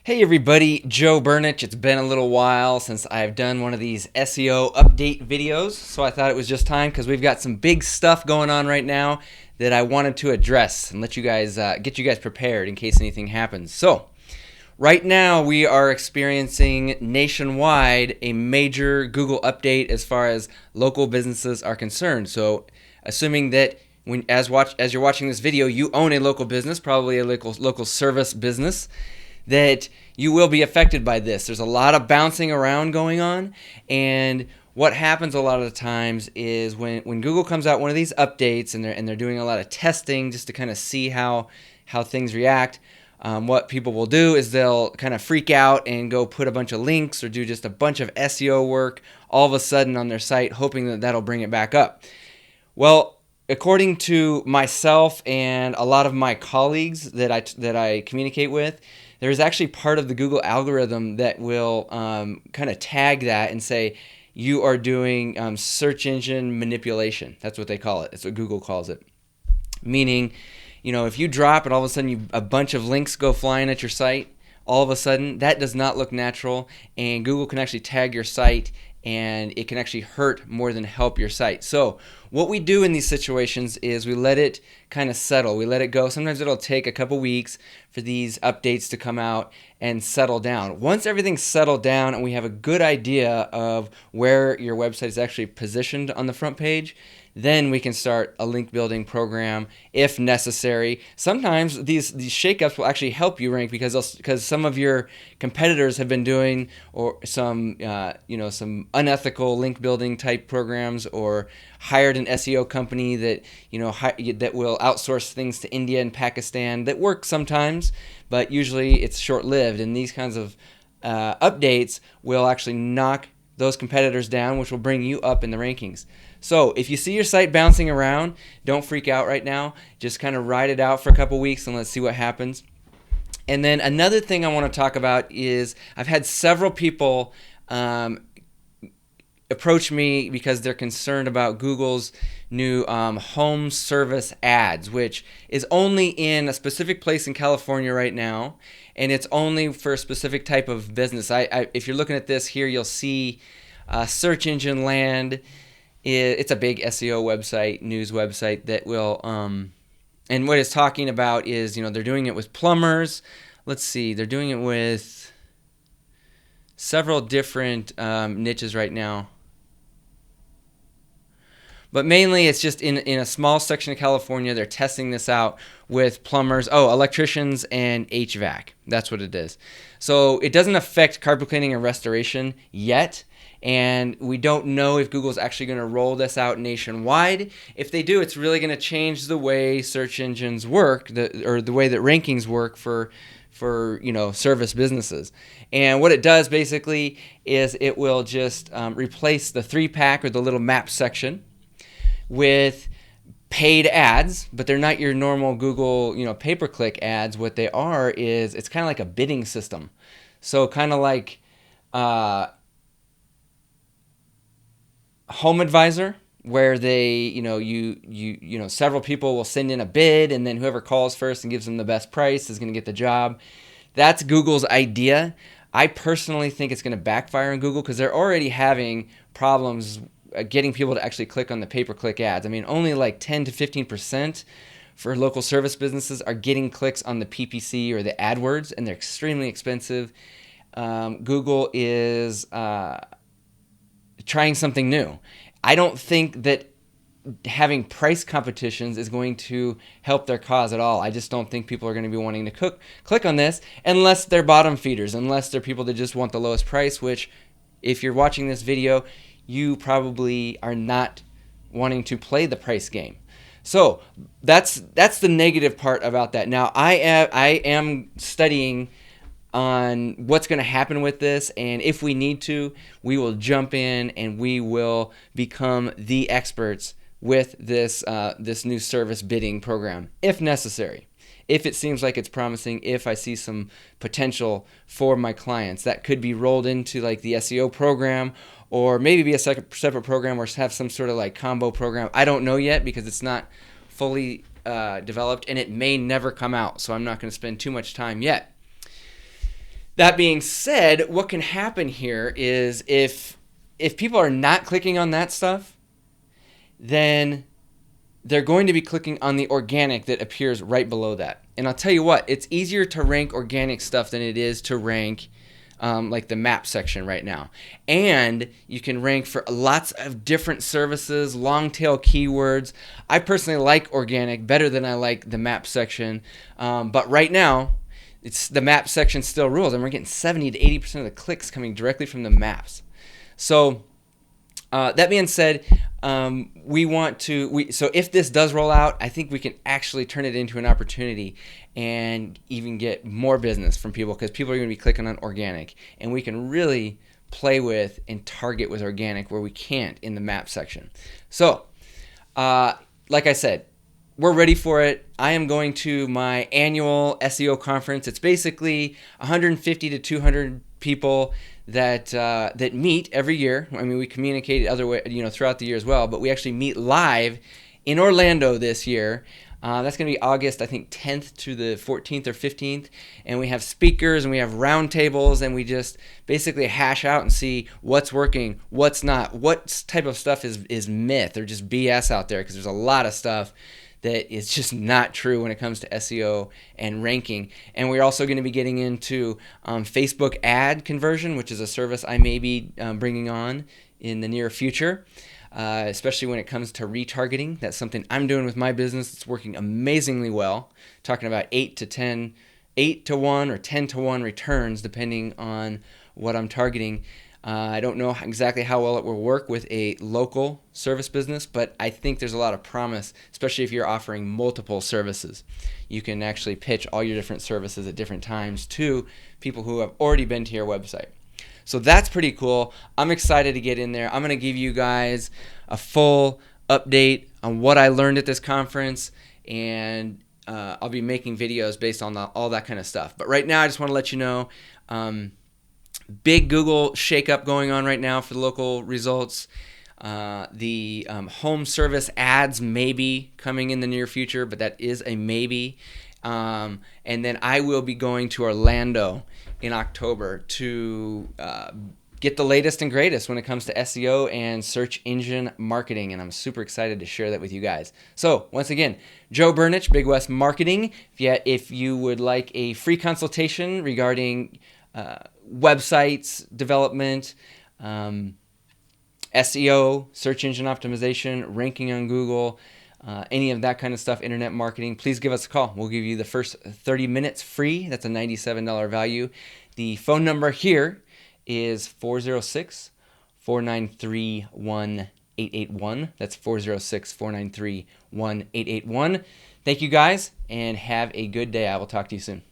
Hey everybody, Joe Burnich. It's been a little while since I've done one of these SEO update videos, so I thought it was just time because we've got some big stuff going on right now that I wanted to address and let you guys get you guys prepared in case anything happens. So, right now we are experiencing nationwide a major Google update as far as local businesses are concerned. So, assuming that as you're watching this video, you own a local business, probably a local service business, that you will be affected by this. There's a lot of bouncing around going on, and what happens a lot of the times is when Google comes out one of these updates and they're doing a lot of testing just to kind of see how things react. What people will do is they'll kind of freak out and go put a bunch of links or do just a bunch of SEO work all of a sudden on their site, hoping that that'll bring it back up. Well, according to myself and a lot of my colleagues that I communicate with, there's actually part of the Google algorithm that will kind of tag that and say you are doing search engine manipulation. That's what they call it. That's what Google calls it. Meaning, if you drop and all of a sudden a bunch of links go flying at your site, all of a sudden that does not look natural, and Google can actually tag your site and it can actually hurt more than help your site. So what we do in these situations is we let it kind of settle. We let it go. Sometimes it'll take a couple weeks for these updates to come out and settle down. Once everything's settled down and we have a good idea of where your website is actually positioned on the front page, then we can start a link building program if necessary. Sometimes these shakeups will actually help you rank because some of your competitors have been doing some unethical link building type programs, or hired an SEO company that that will outsource things to India and Pakistan. That works sometimes, but usually it's short-lived, and these kinds of updates will actually knock those competitors down, which will bring you up in the rankings. So if you see your site bouncing around, don't freak out right now. Just kind of ride it out for a couple weeks and let's see what happens. And then another thing I want to talk about is I've had several people approach me because they're concerned about Google's new home service ads, which is only in a specific place in California right now, and it's only for a specific type of business. If you're looking at this here, you'll see Search Engine Land. It's a big SEO website, news website that will, and what it's talking about is, they're doing it with plumbers. Let's see, they're doing it with several different niches right now. But mainly it's just in a small section of California. They're testing this out with plumbers, electricians and HVAC. That's what it is. So it doesn't affect carpet cleaning and restoration yet. And we don't know if Google's actually going to roll this out nationwide. If they do, it's really going to change the way search engines work, or the way that rankings work for service businesses. And what it does basically is it will just replace the 3-pack or the little map section with paid ads, but they're not your normal Google, pay-per-click ads. What they are is it's kind of like a bidding system. So kind of like Home Advisor, where they, several people will send in a bid, and then whoever calls first and gives them the best price is going to get the job. That's Google's idea. I personally think it's going to backfire on Google because they're already having problems getting people to actually click on the pay-per-click ads. I mean, only like 10 to 15% for local service businesses are getting clicks on the PPC or the AdWords, and they're extremely expensive. Google is trying something new. I don't think that having price competitions is going to help their cause at all. I just don't think people are going to be wanting to click on this unless they're bottom feeders, unless they're people that just want the lowest price, which if you're watching this video, you probably are not wanting to play the price game. So that's the negative part about that. Now I am studying on what's going to happen with this, and if we need to, we will jump in and we will become the experts with this new service bidding program if necessary. If it seems like it's promising, if I see some potential for my clients, that could be rolled into like the SEO program, or maybe be a separate program or have some sort of like combo program. I don't know yet because it's not fully developed, and it may never come out, so I'm not going to spend too much time yet. That being said, what can happen here is if people are not clicking on that stuff, then they're going to be clicking on the organic that appears right below that. And I'll tell you what, it's easier to rank organic stuff than it is to rank like the map section right now. And you can rank for lots of different services, long tail keywords. I personally like organic better than I like the map section. But right now, it's the map section still rules, and we're getting 70 to 80% of the clicks coming directly from the maps. So that being said, so if this does roll out, I think we can actually turn it into an opportunity and even get more business from people, because people are going to be clicking on organic, and we can really play with and target with organic where we can't in the map section. So, like I said, we're ready for it. I am going to my annual SEO conference. It's basically 150 to 200 people that meet every year. I mean, we communicate other way, throughout the year as well, but we actually meet live in Orlando this year. That's going to be August, I think, 10th to the 14th or 15th, and we have speakers and we have roundtables, and we just basically hash out and see what's working, what's not, what type of stuff is myth or just BS out there, because there's a lot of stuff that is just not true when it comes to SEO and ranking. And we're also going to be getting into Facebook ad conversion, which is a service I may be bringing on in the near future, especially when it comes to retargeting. That's something I'm doing with my business. It's working amazingly well. Talking about 8 to 1 or 10 to 1 returns depending on what I'm targeting. I don't know exactly how well it will work with a local service business, but I think there's a lot of promise, especially if you're offering multiple services. You can actually pitch all your different services at different times to people who have already been to your website. So that's pretty cool. I'm excited to get in there. I'm going to give you guys a full update on what I learned at this conference, and I'll be making videos based on all that kind of stuff. But right now, I just want to let you know, big Google shakeup going on right now for the local results. The home service ads may be coming in the near future, but that is a maybe. And then I will be going to Orlando in October to get the latest and greatest when it comes to SEO and search engine marketing, and I'm super excited to share that with you guys. So once again, Joe Burnich, Big West Marketing. If you would like a free consultation regarding websites development, SEO, search engine optimization, ranking on Google, any of that kind of stuff, internet marketing, please give us a call. We'll give you the first 30 minutes free. That's a $97 value. The phone number here is 406-493-1881. That's 406-493-1881. Thank you guys, and have a good day. I will talk to you soon.